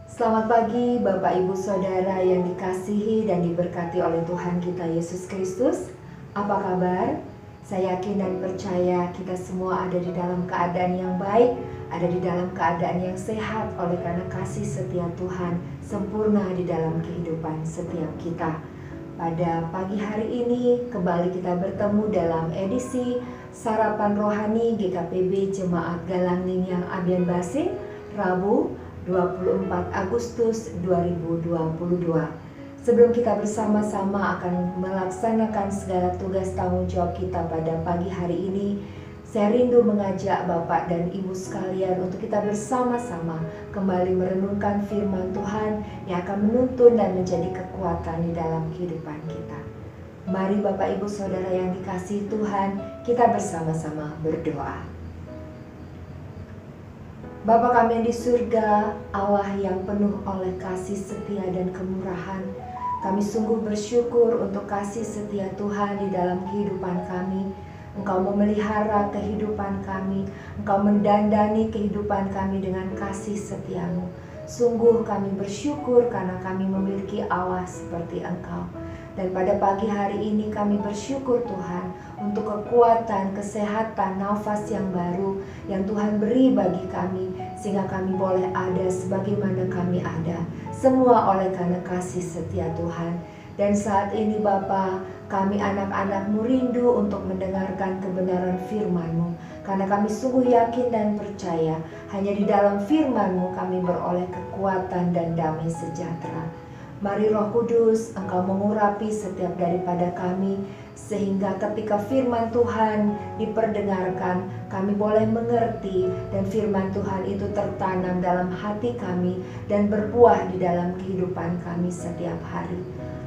Selamat pagi Bapak Ibu Saudara yang dikasihi dan diberkati oleh Tuhan kita Yesus Kristus. Apa kabar? Saya yakin dan percaya kita semua ada di dalam keadaan yang baik, ada di dalam keadaan yang sehat oleh karena kasih setia Tuhan sempurna di dalam kehidupan setiap kita. Pada pagi hari ini kembali kita bertemu dalam edisi Sarapan Rohani GKPB Jemaat Galang Ningtyang Abian Basing, Rabu 24 Agustus 2022. Sebelum kita bersama-sama akan melaksanakan segala tugas tanggung jawab kita pada pagi hari ini, saya rindu mengajak Bapak dan Ibu sekalian untuk kita bersama-sama kembali merenungkan firman Tuhan yang akan menuntun dan menjadi kekuatan di dalam kehidupan kita. Mari Bapak Ibu Saudara yang dikasihi Tuhan, kita bersama-sama berdoa. Bapa kami yang di surga, Allah yang penuh oleh kasih setia dan kemurahan, kami sungguh bersyukur untuk kasih setia Tuhan di dalam kehidupan kami. Engkau memelihara kehidupan kami, Engkau mendandani kehidupan kami dengan kasih setiamu. Sungguh kami bersyukur karena kami memiliki Allah seperti Engkau. Dan pada pagi hari ini kami bersyukur Tuhan untuk kekuatan, kesehatan, nafas yang baru yang Tuhan beri bagi kami, sehingga kami boleh ada sebagaimana kami ada. Semua oleh karena kasih setia Tuhan. Dan saat ini Bapa, kami anak-anak-Mu rindu untuk mendengarkan kebenaran firman-Mu. Karena kami sungguh yakin dan percaya hanya di dalam firman-Mu kami beroleh kekuatan dan damai sejahtera. Mari Roh Kudus, Engkau mengurapi setiap daripada kami, sehingga ketika firman Tuhan diperdengarkan, kami boleh mengerti dan firman Tuhan itu tertanam dalam hati kami dan berbuah di dalam kehidupan kami setiap hari.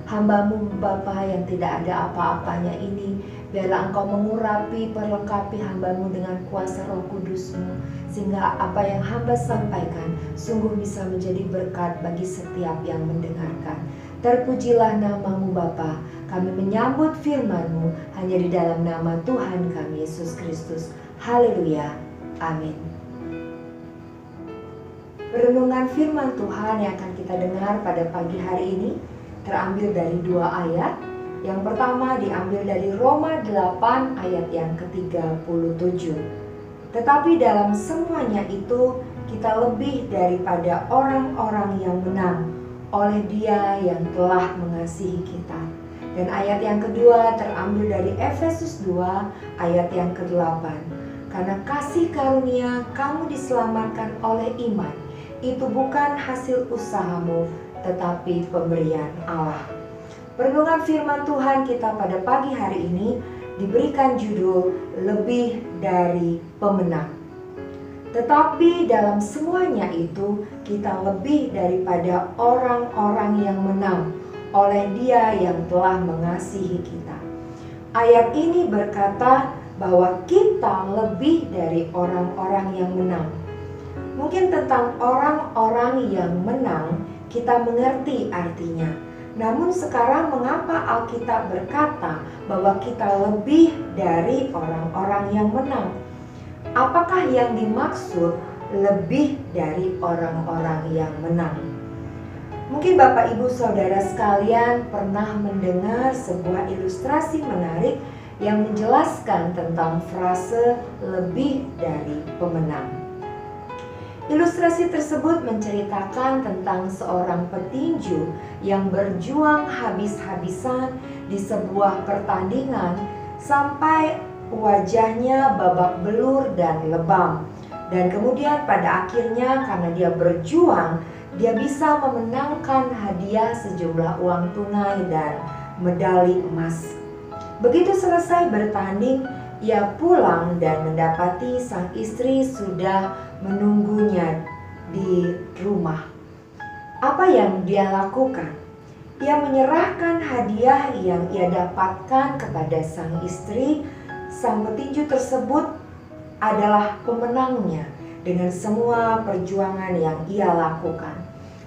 Hamba-Mu Bapa yang tidak ada apa-apanya ini, biarlah Engkau mengurapi, perlengkapi hamba-Mu dengan kuasa Roh Kudus-Mu, sehingga apa yang hamba sampaikan sungguh bisa menjadi berkat bagi setiap yang mendengarkan. Terpujilah nama-Mu Bapa, kami menyambut firman-Mu hanya di dalam nama Tuhan kami Yesus Kristus. Haleluya, amin. Renungan firman Tuhan yang akan kita dengar pada pagi hari ini terambil dari 2 ayat. Yang pertama diambil dari Roma 8 ayat yang ke-37. Tetapi dalam semuanya itu kita lebih daripada orang-orang yang menang oleh Dia yang telah mengasihi kita. Dan ayat yang kedua terambil dari Efesus 2 ayat yang ke-8. Karena kasih karunia kamu diselamatkan oleh iman. Itu bukan hasil usahamu, tetapi pemberian Allah. Renungan firman Tuhan kita pada pagi hari ini diberikan judul lebih dari pemenang. Tetapi dalam semuanya itu kita lebih daripada orang-orang yang menang oleh Dia yang telah mengasihi kita. Ayat ini berkata bahwa kita lebih dari orang-orang yang menang. Mungkin tentang orang-orang yang menang kita mengerti artinya. Namun sekarang mengapa Alkitab berkata bahwa kita lebih dari orang-orang yang menang? Apakah yang dimaksud lebih dari orang-orang yang menang? Mungkin Bapak Ibu Saudara sekalian pernah mendengar sebuah ilustrasi menarik yang menjelaskan tentang frase lebih dari pemenang. Ilustrasi tersebut menceritakan tentang seorang petinju yang berjuang habis-habisan di sebuah pertandingan sampai wajahnya babak belur dan lebam. Dan kemudian pada akhirnya karena dia berjuang, dia bisa memenangkan hadiah sejumlah uang tunai dan medali emas. Begitu selesai bertanding, ia pulang dan mendapati sang istri sudah menunggunya di rumah. Apa yang dia lakukan? Ia menyerahkan hadiah yang ia dapatkan kepada sang istri. Sang petinju tersebut adalah pemenangnya dengan semua perjuangan yang ia lakukan.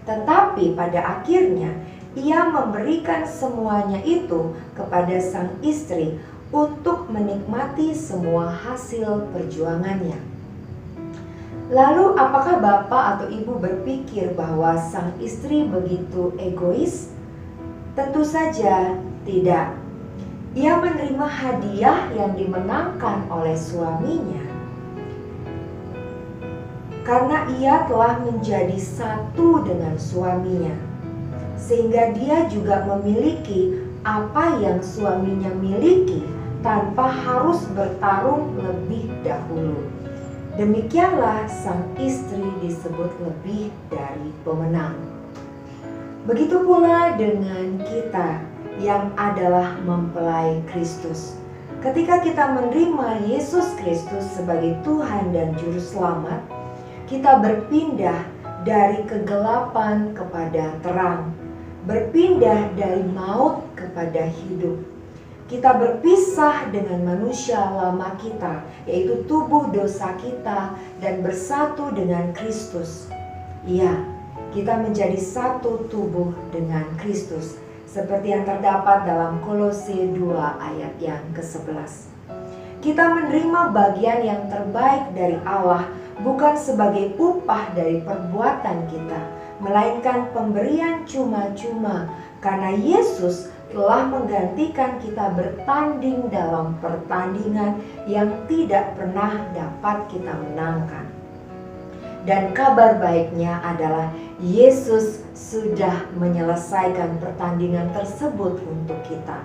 Tetapi pada akhirnya ia memberikan semuanya itu kepada sang istri untuk menikmati semua hasil perjuangannya. Lalu apakah bapak atau ibu berpikir bahwa sang istri begitu egois? Tentu saja tidak. Ia menerima hadiah yang dimenangkan oleh suaminya karena ia telah menjadi satu dengan suaminya, sehingga dia juga memiliki apa yang suaminya miliki tanpa harus bertarung lebih dahulu. Demikianlah sang istri disebut lebih dari pemenang. Begitu pula dengan kita yang adalah mempelai Kristus. Ketika kita menerima Yesus Kristus sebagai Tuhan dan Juru Selamat, kita berpindah dari kegelapan kepada terang, berpindah dari maut kepada hidup. Kita berpisah dengan manusia lama kita, yaitu tubuh dosa kita, dan bersatu dengan Kristus. Iya, kita menjadi satu tubuh dengan Kristus, seperti yang terdapat dalam Kolose 2 ayat yang ke-11. Kita menerima bagian yang terbaik dari Allah, bukan sebagai upah dari perbuatan kita, melainkan pemberian cuma-cuma, karena Yesus telah menggantikan kita bertanding dalam pertandingan yang tidak pernah dapat kita menangkan. Dan kabar baiknya adalah Yesus sudah menyelesaikan pertandingan tersebut untuk kita.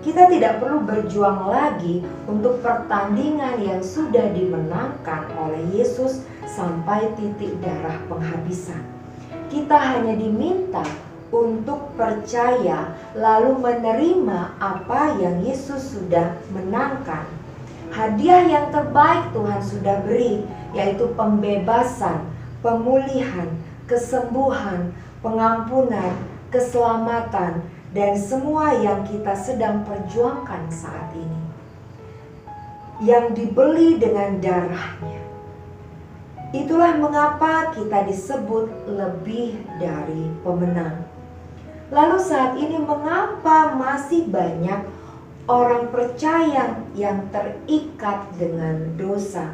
Kita tidak perlu berjuang lagi untuk pertandingan yang sudah dimenangkan oleh Yesus sampai titik darah penghabisan. Kita hanya diminta untuk percaya lalu menerima apa yang Yesus sudah menangkan. Hadiah yang terbaik Tuhan sudah beri, yaitu pembebasan, pemulihan, kesembuhan, pengampunan, keselamatan, dan semua yang kita sedang perjuangkan saat ini, yang dibeli dengan darahnya. Itulah mengapa kita disebut lebih dari pemenang. Lalu saat ini mengapa masih banyak orang percaya yang terikat dengan dosa,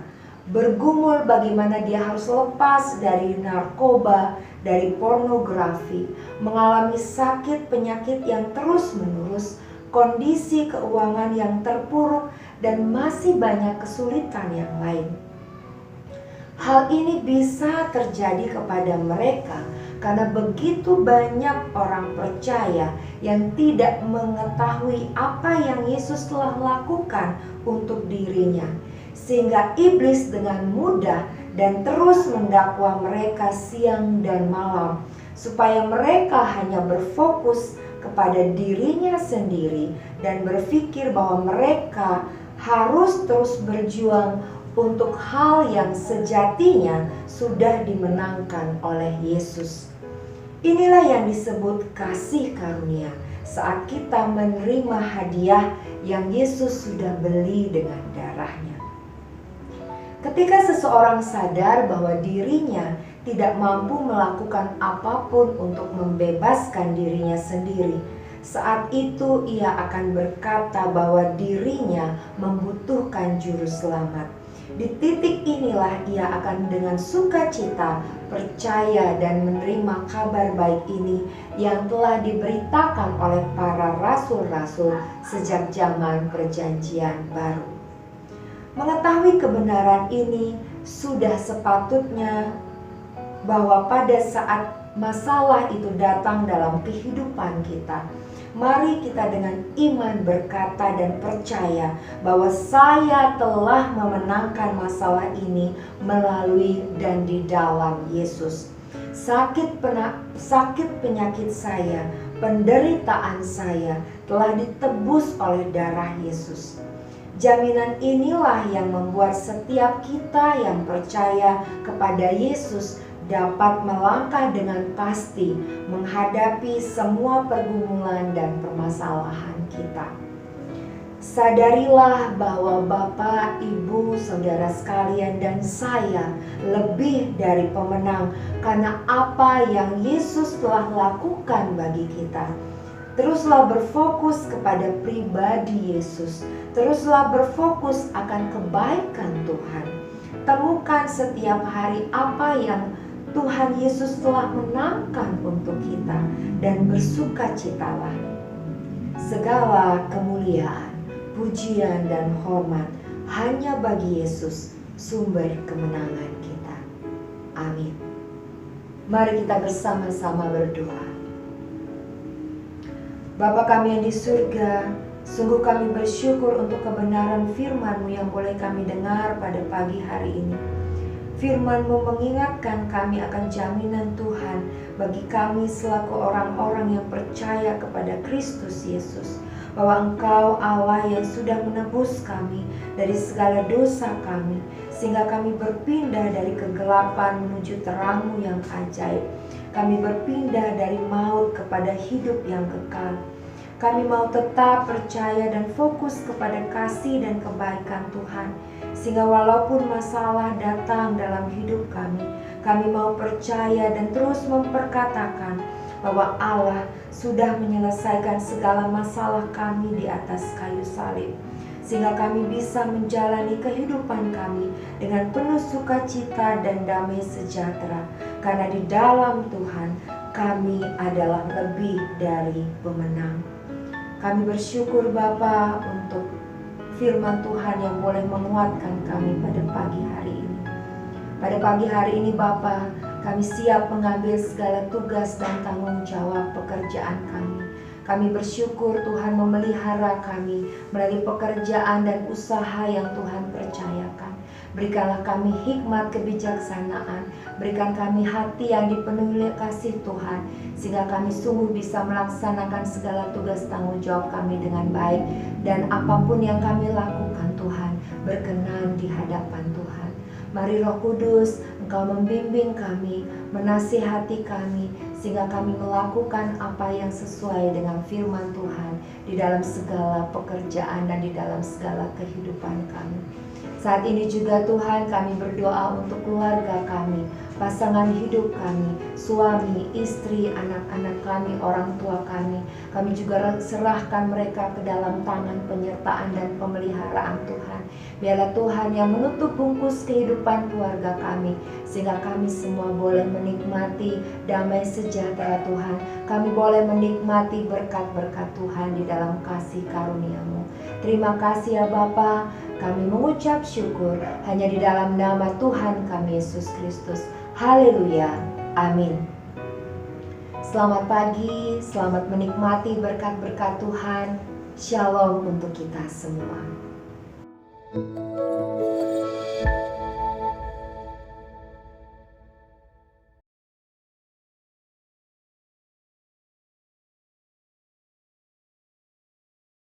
bergumul bagaimana dia harus lepas dari narkoba, dari pornografi, mengalami sakit penyakit yang terus-menerus, kondisi keuangan yang terpuruk, dan masih banyak kesulitan yang lain. Hal ini bisa terjadi kepada mereka karena begitu banyak orang percaya yang tidak mengetahui apa yang Yesus telah lakukan untuk dirinya, sehingga iblis dengan mudah dan terus mendakwa mereka siang dan malam, supaya mereka hanya berfokus kepada dirinya sendiri dan berpikir bahwa mereka harus terus berjuang untuk hal yang sejatinya sudah dimenangkan oleh Yesus. Inilah yang disebut kasih karunia saat kita menerima hadiah yang Yesus sudah beli dengan darahnya. Ketika seseorang sadar bahwa dirinya tidak mampu melakukan apapun untuk membebaskan dirinya sendiri, saat itu ia akan berkata bahwa dirinya membutuhkan juru selamat. Di titik inilah ia akan dengan sukacita percaya dan menerima kabar baik ini yang telah diberitakan oleh para rasul-rasul sejak zaman Perjanjian Baru. Mengetahui kebenaran ini sudah sepatutnya bahwa pada saat masalah itu datang dalam kehidupan kita, mari kita dengan iman berkata dan percaya bahwa saya telah memenangkan masalah ini melalui dan di dalam Yesus. Sakit penyakit saya, penderitaan saya telah ditebus oleh darah Yesus. Jaminan inilah yang membuat setiap kita yang percaya kepada Yesus dapat melangkah dengan pasti menghadapi semua pergumulan dan permasalahan kita. Sadarilah bahwa Bapak, Ibu, Saudara sekalian dan saya lebih dari pemenang karena apa yang Yesus telah lakukan bagi kita. Teruslah berfokus kepada pribadi Yesus. Teruslah berfokus akan kebaikan Tuhan. mempertemukan setiap hari apa yang Tuhan Yesus telah menangkan untuk kita, dan bersukacitalah. Segala kemuliaan, pujian, dan hormat hanya bagi Yesus, sumber kemenangan kita. Amin. Mari kita bersama-sama berdoa. Bapa kami yang di surga, sungguh kami bersyukur untuk kebenaran firman-Mu yang boleh kami dengar pada pagi hari ini. Firman-Mu mengingatkan kami akan jaminan Tuhan bagi kami selaku orang-orang yang percaya kepada Kristus Yesus, bahwa Engkau Allah yang sudah menebus kami dari segala dosa kami, sehingga kami berpindah dari kegelapan menuju terang-Mu yang ajaib. Kami berpindah dari maut kepada hidup yang kekal. Kami mau tetap percaya dan fokus kepada kasih dan kebaikan Tuhan, sehingga walaupun masalah datang dalam hidup kami mau percaya dan terus memperkatakan bahwa Allah sudah menyelesaikan segala masalah kami di atas kayu salib, sehingga kami bisa menjalani kehidupan kami dengan penuh sukacita dan damai sejahtera, karena di dalam Tuhan kami adalah lebih dari pemenang. Kami bersyukur Bapa untuk firman Tuhan yang boleh menguatkan kami pada pagi hari ini. Pada pagi hari ini Bapa, kami siap mengambil segala tugas dan tanggung jawab pekerjaan kami. Kami bersyukur Tuhan memelihara kami melalui pekerjaan dan usaha yang Tuhan percayakan. Berikanlah kami hikmat kebijaksanaan, berikan kami hati yang dipenuhi oleh kasih Tuhan, sehingga kami sungguh bisa melaksanakan segala tugas tanggung jawab kami dengan baik, dan apapun yang kami lakukan Tuhan berkenan di hadapan Tuhan. Mari Roh Kudus, Engkau membimbing kami, menasihati kami, sehingga kami melakukan apa yang sesuai dengan firman Tuhan di dalam segala pekerjaan dan di dalam segala kehidupan kami. Saat ini juga Tuhan, kami berdoa untuk keluarga kami, pasangan hidup kami, suami, istri, anak-anak kami, orang tua kami. Kami juga serahkan mereka ke dalam tangan penyertaan dan pemeliharaan Tuhan. Biarlah Tuhan yang menutup bungkus kehidupan keluarga kami, sehingga kami semua boleh menikmati damai sejahtera Tuhan. Kami boleh menikmati berkat-berkat Tuhan di dalam kasih karunia-Mu. Terima kasih ya Bapa. Kami mengucap syukur hanya di dalam nama Tuhan kami Yesus Kristus. Haleluya. Amin. Selamat pagi, selamat menikmati berkat-berkat Tuhan. Shalom untuk kita semua.